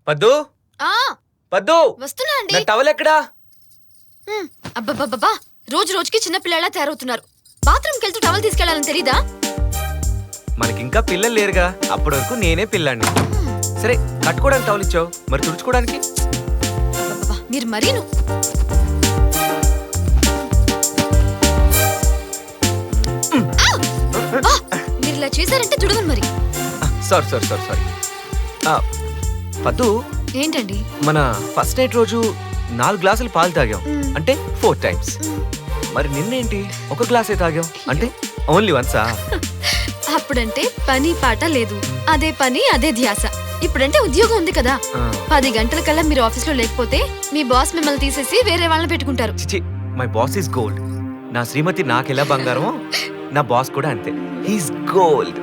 పద్దు ఆ పద్దు వస్తున్నా అండి. నా టవల్ ఎక్కడా? అబ్బబ్బబ్బా రోజు రోజుకి చిన్న పిల్లలా తయారవుతున్నారు. బాత్రూమ్కి వెళ్తూ టవల్ తీసుకెళ్లాలని తెలీదా? మనకింకా పిల్లలు లేరుగా, అప్పటి వరకు నేనే పిల్లాన్ని. సరే కట్టుకోవడానికి టవల్ ఇచ్చావు, మరి తుడుచుకోవడానికి? అబ్బబ్బబ్బా, మీరు మరీను. మీరు ఇలా చేశారంటే తుడవను మరి. Sorry sorry sorry sorry. పద్దు, ఏంటండి? మన ఫస్ట్ నైట్ రోజు 4 గ్లాసులు పాలు తాగాం, అంటే 4 టైమ్స్. మరి నిన్నేంటి 1 గ్లాసే తాగాం, అంటే ఓన్లీ వన్సా? అప్పుడంటే పని పాట లేదు, అదే పని అదే ధ్యాస. ఇప్పుడంటే ఉద్యోగం ఉంది కదా. 10 గంటల కల్లా మీరు ఆఫీస్ లో లేకపోతే మీ బాస్ మిమ్మల్ని తీసేసి వేరే వాళ్ళని పెట్టుకుంటారు. చిచి, మై బాస్ ఈస్ గోల్డ్. నా శ్రీమతి నాకెలా బంగారం, నా బాస్ కూడా అంతే. He's gold.